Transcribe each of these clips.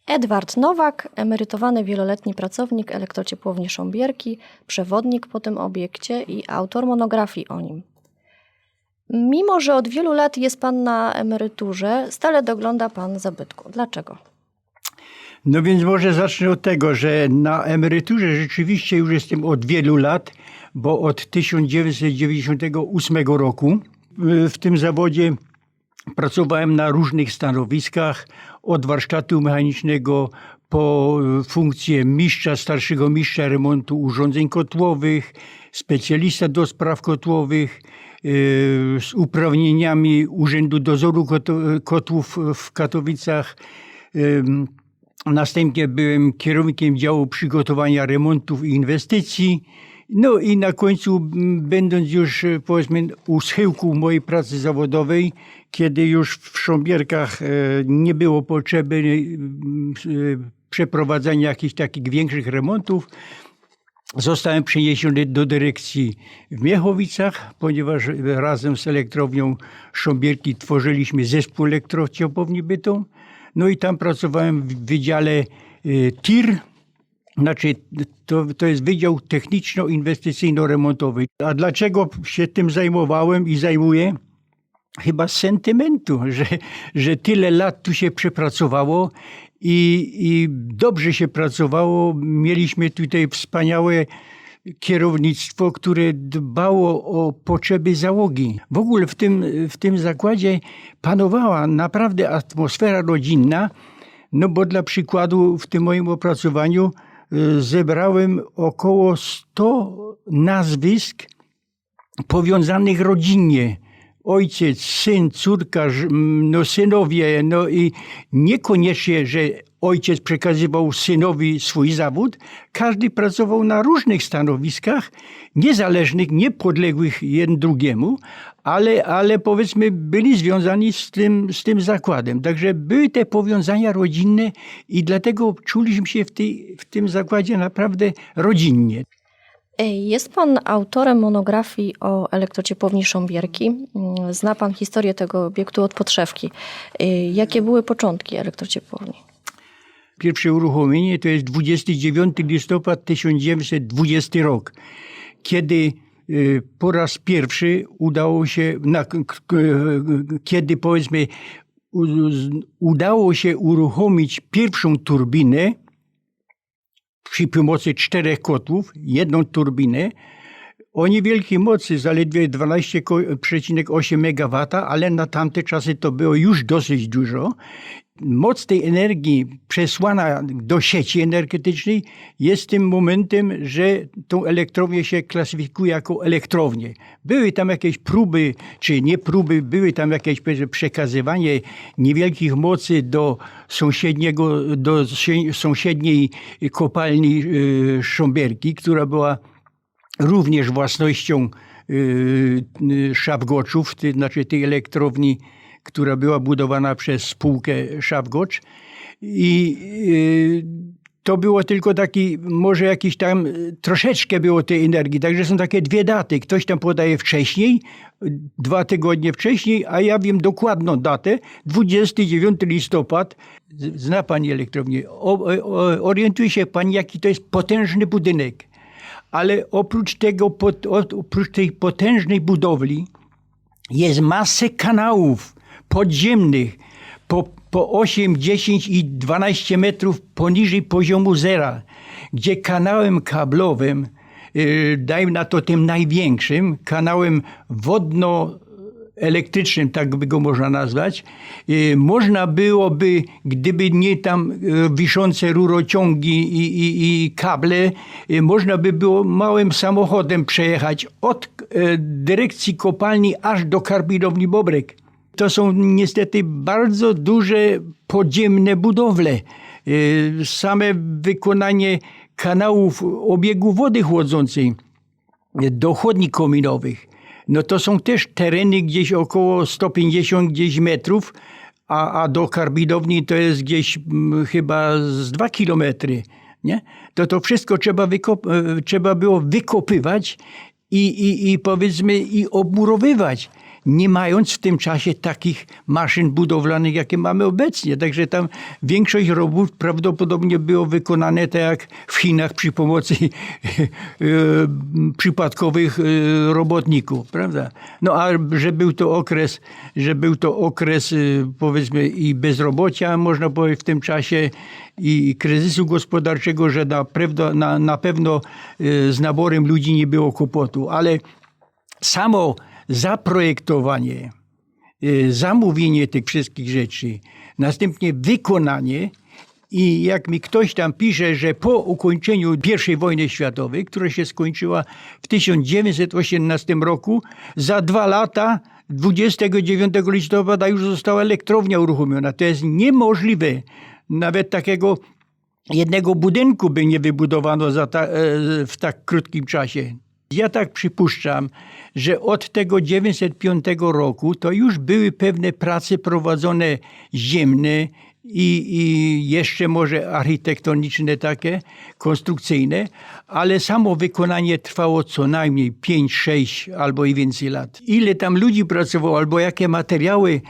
Edward Nowak, emerytowany wieloletni pracownik Elektrociepłowni Sząbierki, przewodnik po tym obiekcie i autor monografii o nim. Mimo że od wielu lat jest Pan na emeryturze, stale dogląda Pan zabytku. Dlaczego? No więc może zacznę od tego, że na emeryturze rzeczywiście już jestem od wielu lat, bo od 1998 roku w tym zawodzie pracowałem na różnych stanowiskach, od warsztatu mechanicznego po funkcję mistrza, starszego mistrza remontu urządzeń kotłowych, specjalista do spraw kotłowych, z uprawnieniami Urzędu Dozoru Kotłów w Katowicach. Następnie byłem kierownikiem działu przygotowania remontów i inwestycji. No i na końcu, będąc już powiedzmy u schyłku mojej pracy zawodowej, kiedy już w Sząbierkach nie było potrzeby przeprowadzania jakichś takich większych remontów, zostałem przeniesiony do dyrekcji w Miechowicach, ponieważ razem z elektrownią Sząbierki tworzyliśmy zespół Elektrociepłowni Bytom. No i tam pracowałem w wydziale TIR, znaczy to jest Wydział Techniczno-Inwestycyjno-Remontowy. A dlaczego się tym zajmowałem i zajmuję? Chyba z sentymentu, że tyle lat tu się przepracowało i dobrze się pracowało. Mieliśmy tutaj wspaniałe kierownictwo, które dbało o potrzeby załogi. W ogóle w tym zakładzie panowała naprawdę atmosfera rodzinna, no bo dla przykładu w tym moim opracowaniu zebrałem około 100 nazwisk powiązanych rodzinnie. Ojciec, syn, córka, no synowie, no i niekoniecznie, że ojciec przekazywał synowi swój zawód. Każdy pracował na różnych stanowiskach, niezależnych, niepodległych jeden drugiemu, ale powiedzmy byli związani z tym zakładem. Także były te powiązania rodzinne i dlatego czuliśmy się w tym zakładzie naprawdę rodzinnie. Jest Pan autorem monografii o Elektrociepłowni Sząbierki. Zna Pan historię tego obiektu od podszewki. Jakie były początki elektrociepłowni? Pierwsze uruchomienie to jest 29 listopada 1920 rok, kiedy po raz pierwszy udało się, kiedy powiedzmy udało się uruchomić pierwszą turbinę przy pomocy 4 kotłów, jedną turbinę o niewielkiej mocy, zaledwie 12,8 MW, ale na tamte czasy to było już dosyć dużo. Moc tej energii przesłana do sieci energetycznej jest tym momentem, że tą elektrownię się klasyfikuje jako elektrownię. Były tam jakieś próby, czy nie próby, były tam jakieś przekazywanie niewielkich mocy do sąsiedniej kopalni Sząbierki, która była również własnością Szafgoczów, znaczy tej elektrowni, która była budowana przez spółkę Szafgocz. I to było tylko taki, może jakiś tam troszeczkę było tej energii. Także są takie dwie daty. Ktoś tam podaje wcześniej, 2 tygodnie wcześniej, a ja wiem dokładną datę, 29 listopad. Zna Pani elektrownię. Orientuje się Pani, jaki to jest potężny budynek. Ale oprócz tej potężnej budowli jest masę kanałów podziemnych po 8, 10 i 12 metrów poniżej poziomu zera, gdzie kanałem kablowym, dajmy na to tym największym, kanałem wodno-elektrycznym, tak by go można nazwać, można byłoby, gdyby nie tam wiszące rurociągi i kable, można by było małym samochodem przejechać od dyrekcji kopalni aż do karbidowni Bobrek. To są niestety bardzo duże podziemne budowle. Same wykonanie kanałów obiegu wody chłodzącej do chłodni kominowych. No to są też tereny gdzieś około 150 gdzieś metrów, a do karbidowni to jest gdzieś chyba z 2 kilometry. Nie? To wszystko trzeba było wykopywać i powiedzmy i obmurowywać. nie mając w tym czasie takich maszyn budowlanych, jakie mamy obecnie. Także tam większość robót prawdopodobnie było wykonane tak jak w Chinach przy pomocy przypadkowych robotników, prawda? No a że był to okres powiedzmy i bezrobocia, można powiedzieć w tym czasie, i kryzysu gospodarczego, że na pewno z naborem ludzi nie było kłopotu, ale samo zaprojektowanie, zamówienie tych wszystkich rzeczy, następnie wykonanie i jak mi ktoś tam pisze, że po ukończeniu I wojny światowej, która się skończyła w 1918 roku, za 2 lata 29 listopada już została elektrownia uruchomiona. To jest niemożliwe. Nawet takiego jednego budynku by nie wybudowano w tak krótkim czasie. Ja tak przypuszczam, że od tego 905 roku to już były pewne prace prowadzone ziemne i jeszcze może architektoniczne takie, konstrukcyjne, ale samo wykonanie trwało co najmniej 5, 6 albo i więcej lat. Ile tam ludzi pracowało, albo jakie materiały,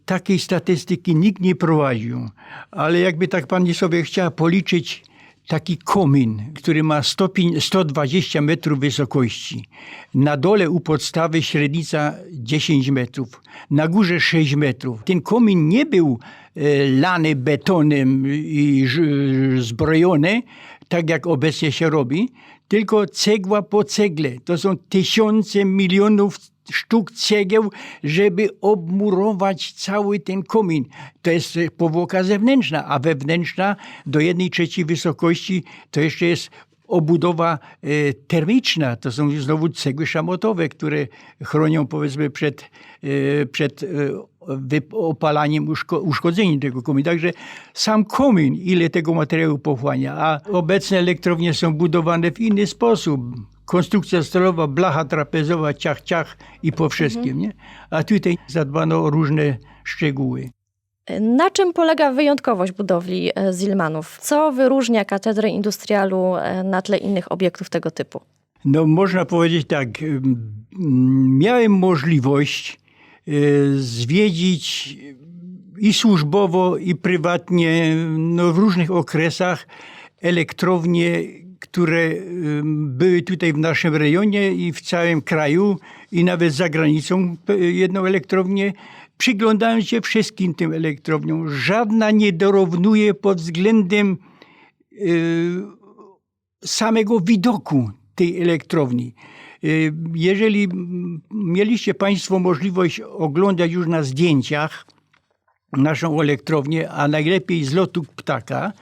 takiej statystyki nikt nie prowadził. Ale jakby tak pani sobie chciała policzyć taki komin, który ma 120 metrów wysokości. Na dole u podstawy średnica 10 metrów, na górze 6 metrów. Ten komin nie był lany betonem i zbrojony, tak jak obecnie się robi, tylko cegła po cegle. To są tysiące, milionów sztuk cegieł, żeby obmurować cały ten komin. To jest powłoka zewnętrzna, a wewnętrzna do 1/3 wysokości to jeszcze jest obudowa termiczna. To są znowu cegły szamotowe, które chronią powiedzmy przed opalaniem, uszkodzeniem tego kominu. Także sam komin, ile tego materiału pochłania, a obecne elektrownie są budowane w inny sposób. Konstrukcja stalowa, blacha trapezowa, ciach, ciach i po wszystkim. Nie? A tutaj zadbano o różne szczegóły. Na czym polega wyjątkowość budowli Zillmannów? Co wyróżnia katedrę industrialu na tle innych obiektów tego typu? No można powiedzieć tak, miałem możliwość zwiedzić i służbowo, i prywatnie w różnych okresach elektrownie, które były tutaj w naszym rejonie i w całym kraju i nawet za granicą jedną elektrownię. Przyglądałem się wszystkim tym elektrowniom. Żadna nie dorównuje pod względem samego widoku tej elektrowni. Jeżeli mieliście państwo możliwość oglądać już na zdjęciach naszą elektrownię, a najlepiej z lotu ptaka,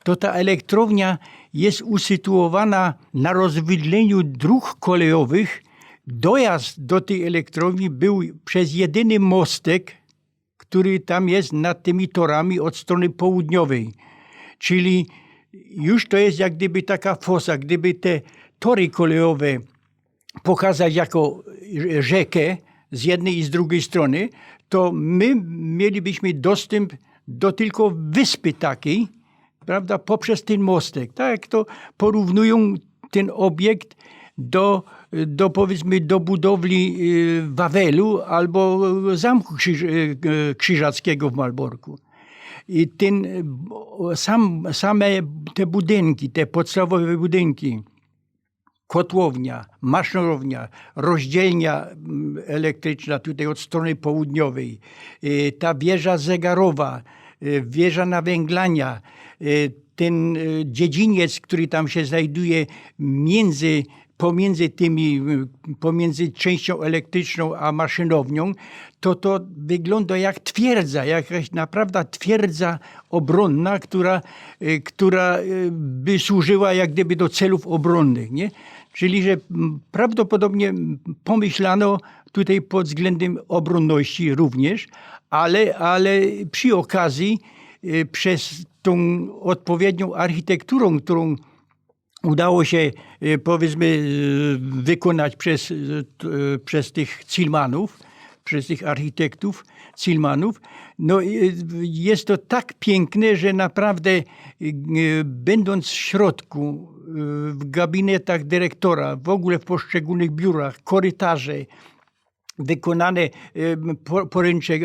to ta elektrownia jest usytuowana na rozwydleniu dróg kolejowych. Dojazd do tej elektrowni był przez jedyny mostek, który tam jest nad tymi torami od strony południowej. Czyli już to jest jak gdyby taka fosa, gdyby te tory kolejowe pokazać jako rzekę z jednej i z drugiej strony, to my mielibyśmy dostęp do tylko wyspy takiej, prawda, poprzez ten mostek. Tak jak to porównują ten obiekt do powiedzmy do budowli Wawelu albo Zamku Krzyżackiego w Malborku. I same te budynki, te podstawowe budynki, kotłownia, maszynownia, rozdzielnia elektryczna tutaj od strony południowej, ta wieża zegarowa, wieża nawęglania, ten dziedziniec, który tam się znajduje pomiędzy częścią elektryczną a maszynownią, to wygląda jak twierdza, jakaś naprawdę twierdza obronna, która by służyła jak gdyby do celów obronnych. Nie? Czyli, że prawdopodobnie pomyślano tutaj pod względem obronności również, ale przy okazji przez tą odpowiednią architekturą, którą udało się powiedzmy wykonać przez tych Zillmannów, przez tych architektów Zillmannów, no jest to tak piękne, że naprawdę będąc w środku, w gabinetach dyrektora, w ogóle w poszczególnych biurach, korytarze, wykonane poręcze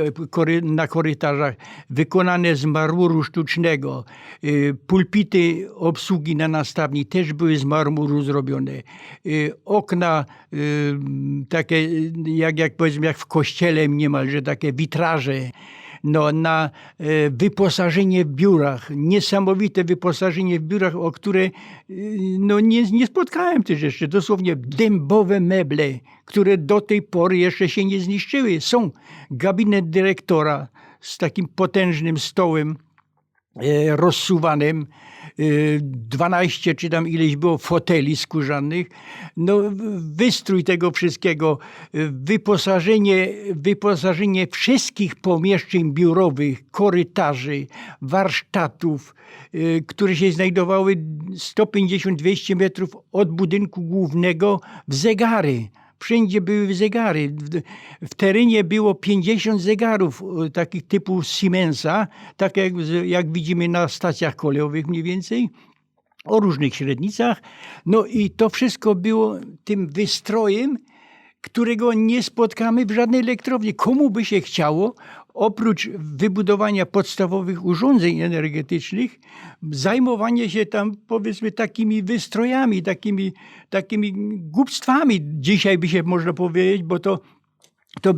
na korytarzach, wykonane z marmuru sztucznego. Pulpity obsługi na nastawni też były z marmuru zrobione. Okna takie, jak powiedzmy, jak w kościele niemalże, takie witraże. No, na wyposażenie w biurach, niesamowite wyposażenie w biurach, o które no, nie spotkałem też jeszcze. Dosłownie dębowe meble, które do tej pory jeszcze się nie zniszczyły. Są gabinet dyrektora z takim potężnym stołem rozsuwanym, 12 czy tam ileś było foteli skórzanych, no wystrój tego wszystkiego, wyposażenie wszystkich pomieszczeń biurowych, korytarzy, warsztatów, które się znajdowały 150-200 metrów od budynku głównego, w zegary. Wszędzie były zegary. W terenie było 50 zegarów takich typu Siemensa, tak jak widzimy na stacjach kolejowych mniej więcej, o różnych średnicach. No i to wszystko było tym wystrojem, którego nie spotkamy w żadnej elektrowni. Komu by się chciało, oprócz wybudowania podstawowych urządzeń energetycznych, zajmowanie się tam, powiedzmy, takimi wystrojami, takimi głupstwami, dzisiaj by się można powiedzieć, bo to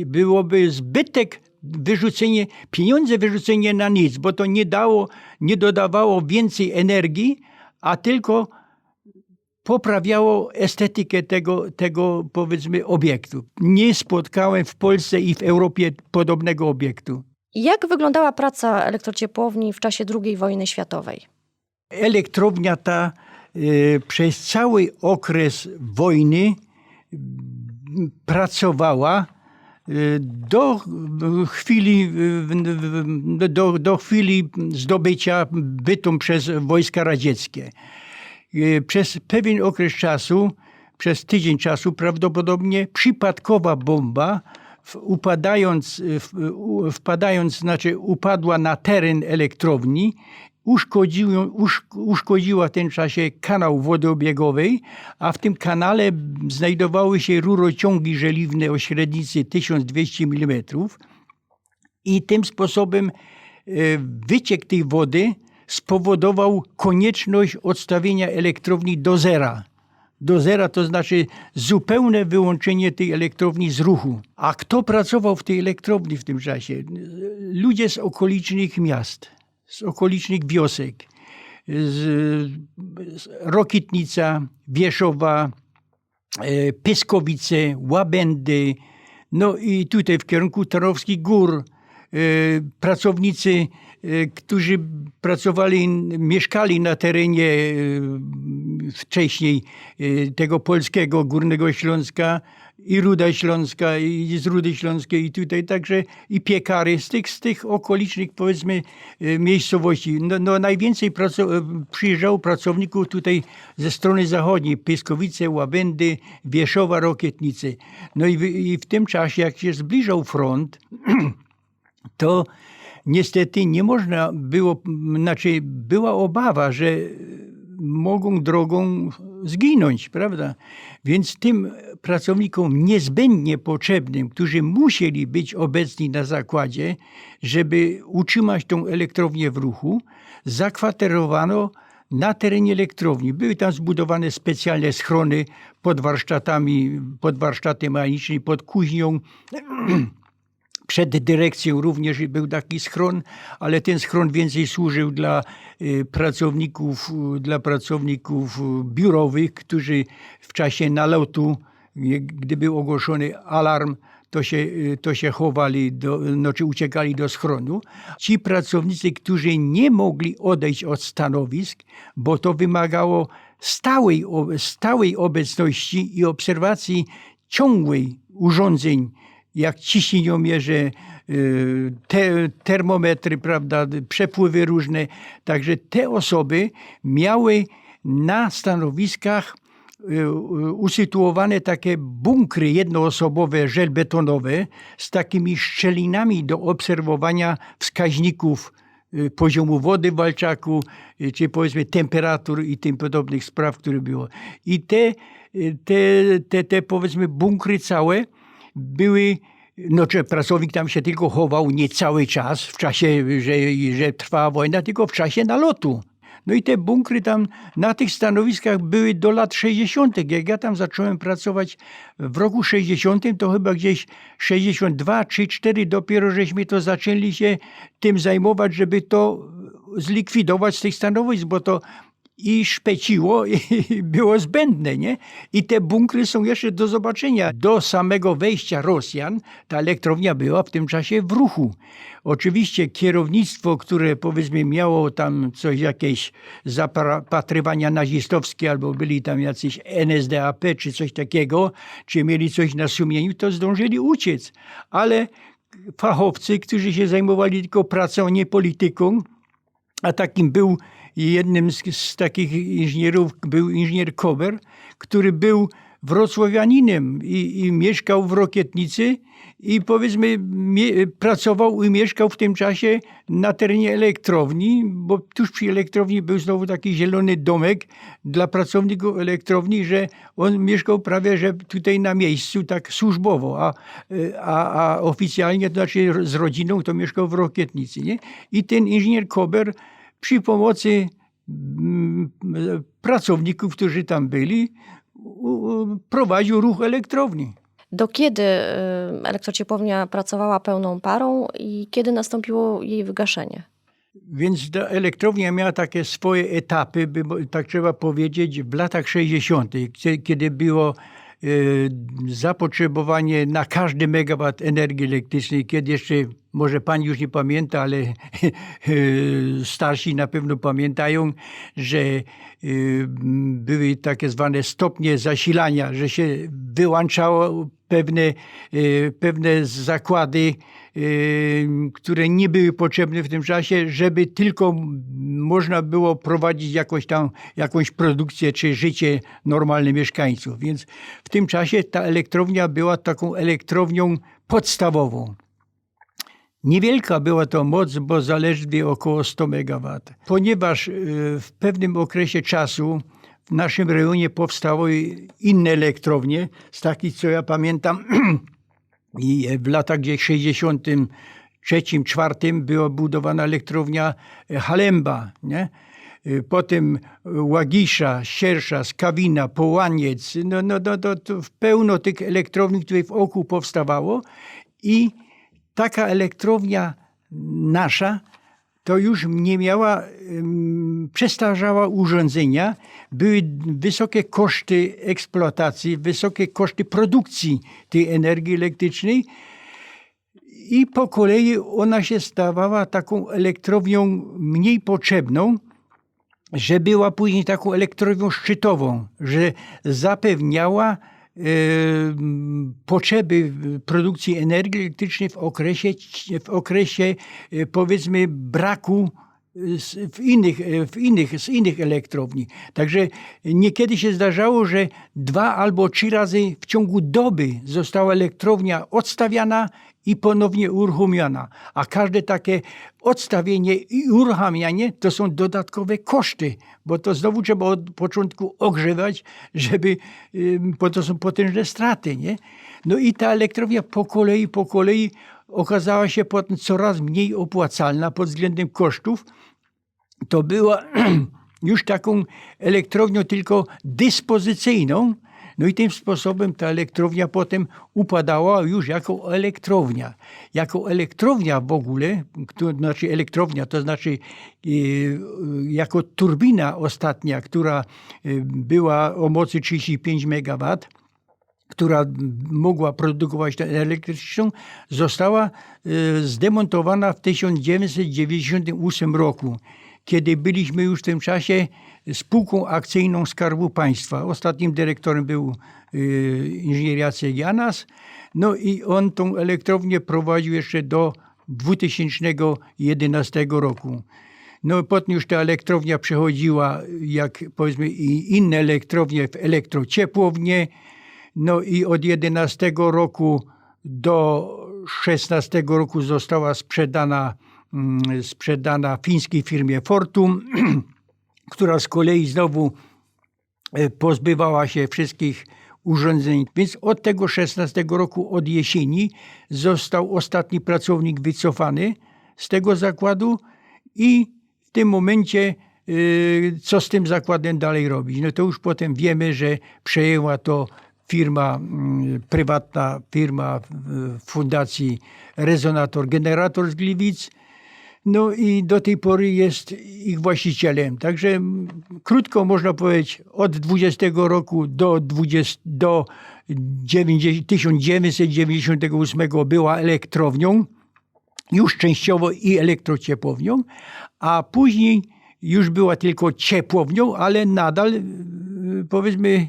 byłoby zbytek pieniądze wyrzucenie na nic, bo to nie dodawało więcej energii, a tylko poprawiało estetykę tego powiedzmy obiektu. Nie spotkałem w Polsce i w Europie podobnego obiektu. Jak wyglądała praca elektrociepłowni w czasie II wojny światowej? Elektrownia ta przez cały okres wojny pracowała do chwili zdobycia bytu przez wojska radzieckie. Przez pewien okres czasu, przez tydzień czasu prawdopodobnie przypadkowa bomba upadła na teren elektrowni, uszkodziła w tym czasie kanał wodobiegowej, a w tym kanale znajdowały się rurociągi żeliwne o średnicy 1200 mm i tym sposobem wyciek tej wody spowodował konieczność odstawienia elektrowni do zera. Do zera to znaczy zupełne wyłączenie tej elektrowni z ruchu. A kto pracował w tej elektrowni w tym czasie? Ludzie z okolicznych miast, z okolicznych wiosek. Rokitnica, Wieszowa, Pyskowice, Łabędy, no i tutaj w kierunku Tarnowskich Gór. Pracownicy, którzy mieszkali na terenie wcześniej tego polskiego Górnego Śląska i Ruda Śląska i z Rudy Śląskiej i tutaj także i piekary z tych okolicznych powiedzmy miejscowości. No najwięcej przyjeżdżało pracowników tutaj ze strony zachodniej, Pyskowice, Łabędy, Wieszowa, Rokietnice. No i w tym czasie jak się zbliżał front, to niestety nie można było, była obawa, że mogą drogą zginąć, prawda? Więc tym pracownikom niezbędnie potrzebnym, którzy musieli być obecni na zakładzie, żeby utrzymać tą elektrownię w ruchu, zakwaterowano na terenie elektrowni. Były tam zbudowane specjalne schrony pod warsztatem mechanicznym, pod kuźnią. Przed dyrekcją również był taki schron, ale ten schron więcej służył dla pracowników biurowych, którzy w czasie nalotu, gdy był ogłoszony alarm, to się chowali, czy uciekali do schronu. Ci pracownicy, którzy nie mogli odejść od stanowisk, bo to wymagało stałej obecności i obserwacji ciągłej urządzeń, jak ciśnieniomierze, termometry, prawda, przepływy różne. Także te osoby miały na stanowiskach usytuowane takie bunkry jednoosobowe, żelbetonowe z takimi szczelinami do obserwowania wskaźników poziomu wody w Walczaku, czy powiedzmy temperatur i tym podobnych spraw, które było. I te powiedzmy bunkry całe były, no czy pracownik tam się tylko chował nie cały czas, w czasie, że trwała wojna, tylko w czasie nalotu. No i te bunkry tam na tych stanowiskach były do lat 60. Jak ja tam zacząłem pracować w roku 60, to chyba gdzieś 62 czy 4 dopiero żeśmy to zaczęli się tym zajmować, żeby to zlikwidować z tych stanowisk, bo to i szpeciło i było zbędne, nie? I te bunkry są jeszcze do zobaczenia. Do samego wejścia Rosjan ta elektrownia była w tym czasie w ruchu. Oczywiście kierownictwo, które powiedzmy miało tam coś, jakieś zapatrywania nazistowskie, albo byli tam jacyś NSDAP czy coś takiego, czy mieli coś na sumieniu, to zdążyli uciec. Ale fachowcy, którzy się zajmowali tylko pracą, nie polityką, a takim był jednym z takich inżynierów, był inżynier Kober, który był wrocławianinem i mieszkał w Rokietnicy i powiedzmy pracował i mieszkał w tym czasie na terenie elektrowni, bo tuż przy elektrowni był znowu taki zielony domek dla pracowników elektrowni, że on mieszkał prawie że tutaj na miejscu tak służbowo, a oficjalnie, to znaczy z rodziną, to mieszkał w Rokietnicy. Nie? I ten inżynier Kober przy pomocy pracowników, którzy tam byli, prowadził ruch elektrowni. Do kiedy elektrociepłownia pracowała pełną parą i kiedy nastąpiło jej wygaszenie? Więc ta elektrownia miała takie swoje etapy, tak trzeba powiedzieć, w latach 60., kiedy było zapotrzebowanie na każdy megawat energii elektrycznej, kiedy jeszcze, może pani już nie pamięta, ale starsi na pewno pamiętają, że były takie zwane stopnie zasilania, że się wyłączało pewne zakłady, które nie były potrzebne w tym czasie, żeby tylko można było prowadzić jakąś produkcję czy życie normalne mieszkańców. Więc w tym czasie ta elektrownia była taką elektrownią podstawową. Niewielka była to moc, bo zaledwie około 100 MW. Ponieważ w pewnym okresie czasu w naszym rejonie powstały inne elektrownie, z takich co ja pamiętam, i w latach gdzieś 63-64 była budowana elektrownia Halemba, nie? Potem Łagisza, Siersza, Skawina, Połaniec, to pełno tych elektrowni, które w oku powstawało i taka elektrownia nasza to już nie miała, przestarzała urządzenia, były wysokie koszty eksploatacji, wysokie koszty produkcji tej energii elektrycznej i po kolei ona się stawała taką elektrownią mniej potrzebną, że była później taką elektrownią szczytową, że zapewniała potrzeby produkcji energii elektrycznej w okresie powiedzmy braku z innych elektrowni. Także niekiedy się zdarzało, że 2 albo 3 razy w ciągu doby została elektrownia odstawiana i ponownie uruchomiona. A każde takie odstawienie i uruchamianie to są dodatkowe koszty, bo to znowu trzeba od początku ogrzewać, bo to są potężne straty. Nie? No i ta elektrownia po kolei okazała się potem coraz mniej opłacalna pod względem kosztów. To była już taką elektrownią tylko dyspozycyjną. No i tym sposobem ta elektrownia potem upadała już jako elektrownia. Jako elektrownia w ogóle, to znaczy elektrownia, to znaczy jako turbina ostatnia, która była o mocy 35 MW, która mogła produkować tę elektryczną, została zdemontowana w 1998 roku, kiedy byliśmy już w tym czasie spółką akcyjną Skarbu Państwa. Ostatnim dyrektorem był inżynier Jacek Janas. No i on tą elektrownię prowadził jeszcze do 2011 roku. No potem już ta elektrownia przechodziła, jak powiedzmy i inne elektrownie, w elektrociepłownię. No i od 11 roku do 16 roku została sprzedana fińskiej firmie Fortum, która z kolei znowu pozbywała się wszystkich urządzeń. Więc od tego 16 roku, od jesieni, został ostatni pracownik wycofany z tego zakładu i w tym momencie co z tym zakładem dalej robić. No to już potem wiemy, że przejęła to firma, prywatna firma Fundacji Rezonator Generator z Gliwic. No i do tej pory jest ich właścicielem. Także krótko można powiedzieć, od 20 roku do 1998 była elektrownią, już częściowo i elektrociepłownią, a później już była tylko ciepłownią, ale nadal powiedzmy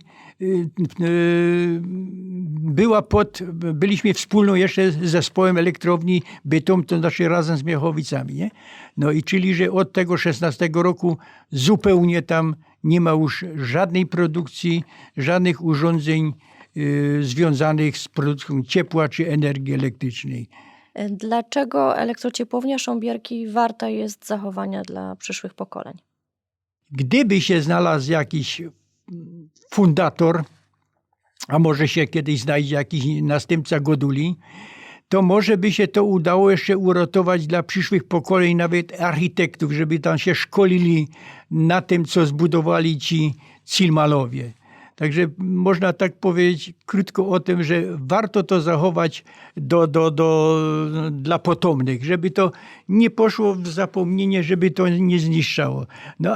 byliśmy wspólną jeszcze z zespołem elektrowni Bytom, to znaczy razem z Miechowicami. Nie? No i czyli, że od tego 16 roku zupełnie tam nie ma już żadnej produkcji, żadnych urządzeń związanych z produkcją ciepła czy energii elektrycznej. Dlaczego elektrociepłownia Sząbierki warta jest zachowania dla przyszłych pokoleń? Gdyby się znalazł jakiś fundator, a może się kiedyś znajdzie jakiś następca Goduli, to może by się to udało jeszcze uratować dla przyszłych pokoleń, nawet architektów, żeby tam się szkolili na tym, co zbudowali ci Cilmalowie. Także można tak powiedzieć krótko o tym, że warto to zachować dla potomnych, żeby to nie poszło w zapomnienie, żeby to nie zniszczało. No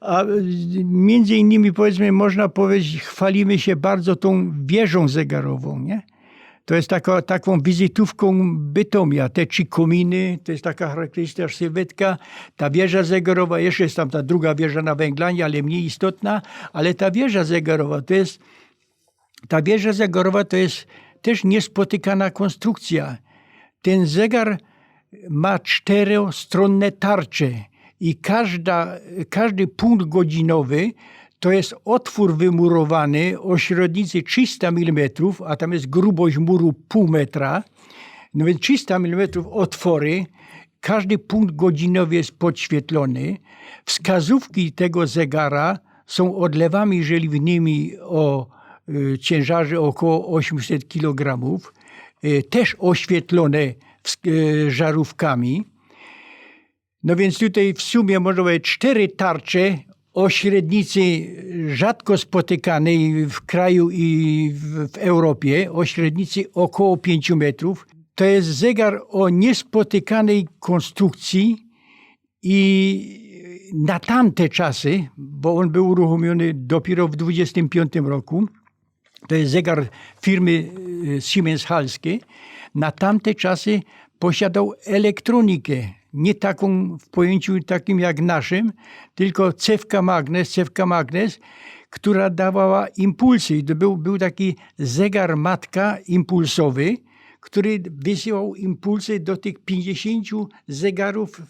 a między innymi powiedzmy, można powiedzieć, chwalimy się bardzo tą wieżą zegarową, nie? To jest taką wizytówką Bytomia. Te 3 kominy, to jest taka charakterystyczna sylwetka. Ta wieża zegarowa, jeszcze jest tam ta druga wieża na Węglanie, ale mniej istotna. Ale ta wieża zegarowa to jest też niespotykana konstrukcja. Ten zegar ma 4-stronne tarcze i każdy punkt godzinowy to jest otwór wymurowany o średnicy 300 mm, a tam jest grubość muru pół metra. No więc 300 mm otwory, każdy punkt godzinowy jest podświetlony. Wskazówki tego zegara są odlewami żeliwnymi o ciężarze około 800 kg, też oświetlone żarówkami. No więc tutaj w sumie można powiedzieć 4 tarcze o średnicy rzadko spotykanej w kraju i w Europie, o średnicy około 5 metrów. To jest zegar o niespotykanej konstrukcji i na tamte czasy, bo on był uruchomiony dopiero w 25 roku, to jest zegar firmy Siemens-Halskie, na tamte czasy posiadał elektronikę. Nie taką w pojęciu takim jak naszym, tylko cewka magnes, która dawała impulsy. I to był taki zegar matka impulsowy, który wysyłał impulsy do tych 50 zegarów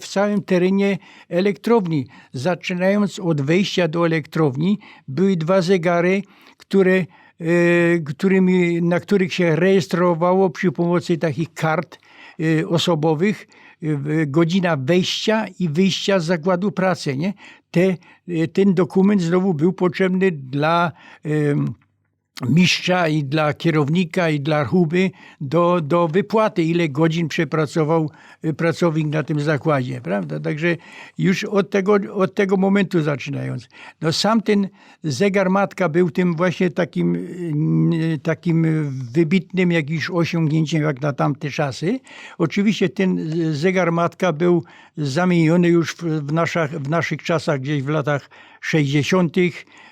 w całym terenie elektrowni. Zaczynając od wejścia do elektrowni, były 2 zegary, na których się rejestrowało przy pomocy takich kart osobowych godzina wejścia i wyjścia z zakładu pracy. Nie? Ten dokument znowu był potrzebny dla mistrza i dla kierownika i dla rachunku do wypłaty, ile godzin przepracował pracownik na tym zakładzie, prawda? Także już od tego momentu zaczynając. No sam ten zegar matka był tym właśnie takim wybitnym jakimś osiągnięciem jak na tamte czasy. Oczywiście ten zegar matka był zamieniony już w naszych czasach gdzieś w latach 60.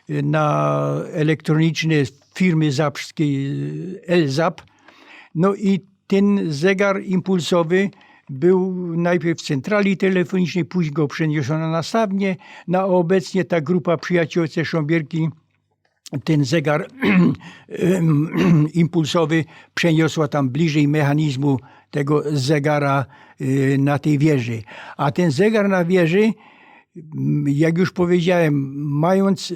na elektroniczne firmy zapskiej Elzap. No i ten zegar impulsowy był najpierw w centrali telefonicznej, później go przeniesiono na Stawnie. No a obecnie ta grupa przyjaciółce Sząbierki ten zegar impulsowy przeniosła tam bliżej mechanizmu tego zegara na tej wieży. A ten zegar na wieży, jak już powiedziałem, mając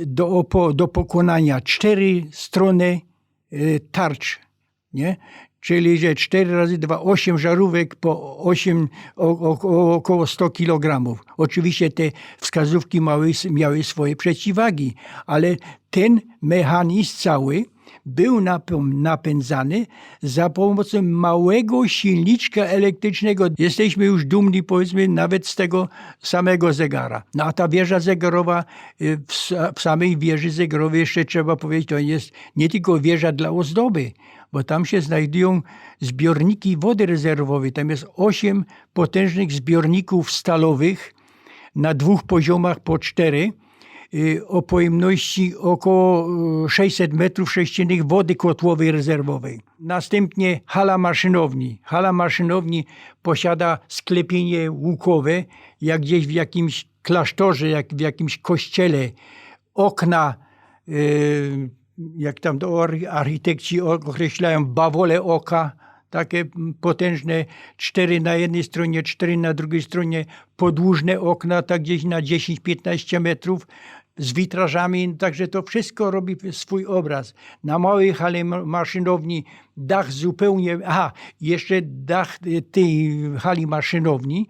do pokonania 4 strony tarcz, nie? Czyli że 4 razy 2, 8 żarówek po około 100 kg. Oczywiście te wskazówki miały swoje przeciwwagi, ale ten mechanizm cały był napędzany za pomocą małego silniczka elektrycznego. Jesteśmy już dumni, powiedzmy, nawet z tego samego zegara. No a ta wieża zegarowa, w samej wieży zegarowej jeszcze trzeba powiedzieć, to jest nie tylko wieża dla ozdoby, bo tam się znajdują zbiorniki wody rezerwowej. Tam jest 8 potężnych zbiorników stalowych na 2 poziomach po 4 o pojemności około 600 metrów sześciennych wody kotłowej rezerwowej. Następnie hala maszynowni. Hala maszynowni posiada sklepienie łukowe, jak gdzieś w jakimś klasztorze, jak w jakimś kościele. Okna, jak tam to architekci określają, bawole oka, takie potężne, 4 na jednej stronie, 4 na drugiej stronie, podłużne okna, tak gdzieś na 10-15 metrów, z witrażami, także to wszystko robi swój obraz. Na małej hali maszynowni dach zupełnie, jeszcze dach tej hali maszynowni,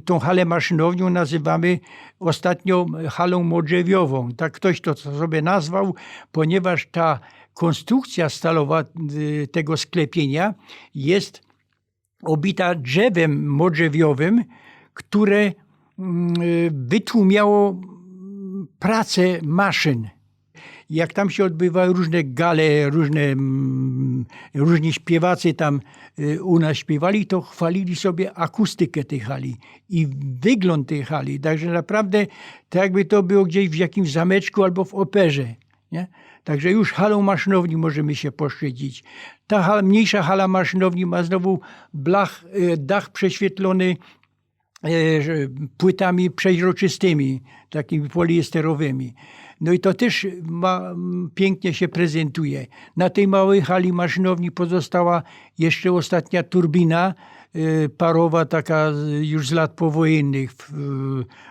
tą halę maszynownią nazywamy ostatnio halą modrzewiową. Tak ktoś to sobie nazwał, ponieważ ta konstrukcja stalowa tego sklepienia jest obita drzewem modrzewiowym, które wytłumiało pracę maszyn. Jak tam się odbywały różne gale, różni śpiewacy tam u nas śpiewali, to chwalili sobie akustykę tej hali i wygląd tej hali. Także naprawdę tak jakby to było gdzieś w jakimś zameczku albo w operze. Nie? Także już halą maszynowni możemy się poszczycić. Ta mniejsza hala maszynowni ma znowu dach prześwietlony płytami przeźroczystymi, takimi poliesterowymi. No i to też pięknie się prezentuje. Na tej małej hali maszynowni pozostała jeszcze ostatnia turbina parowa, taka już z lat powojennych,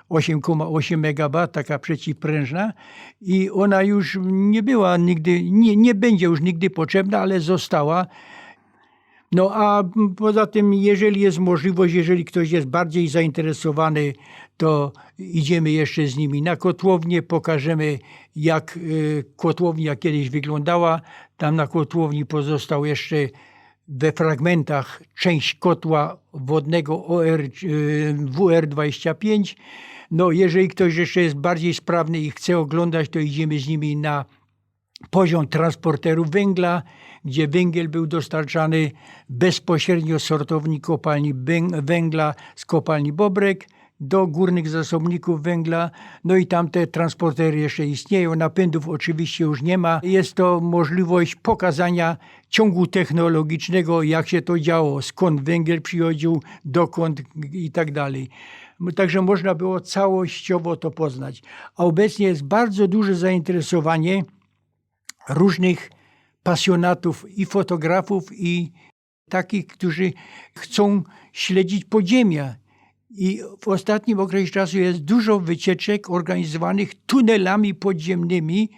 8,8 MW, taka przeciwprężna, i ona już nie była nigdy, nie będzie już nigdy potrzebna, ale została. No a poza tym, jeżeli jest możliwość, jeżeli ktoś jest bardziej zainteresowany, to idziemy jeszcze z nimi na kotłownię, pokażemy, jak kotłownia kiedyś wyglądała. Tam na kotłowni pozostał jeszcze we fragmentach część kotła wodnego WR-25. No jeżeli ktoś jeszcze jest bardziej sprawny i chce oglądać, to idziemy z nimi na poziom transporteru węgla, gdzie węgiel był dostarczany bezpośrednio z sortowni kopalni węgla z kopalni Bobrek do górnych zasobników węgla. No i tam te transportery jeszcze istnieją. Napędów oczywiście już nie ma. Jest to możliwość pokazania ciągu technologicznego, jak się to działo, skąd węgiel przychodził, dokąd i tak dalej. Także można było całościowo to poznać. A obecnie jest bardzo duże zainteresowanie różnych pasjonatów i fotografów, i takich, którzy chcą śledzić podziemia. I w ostatnim okresie czasu jest dużo wycieczek organizowanych tunelami podziemnymi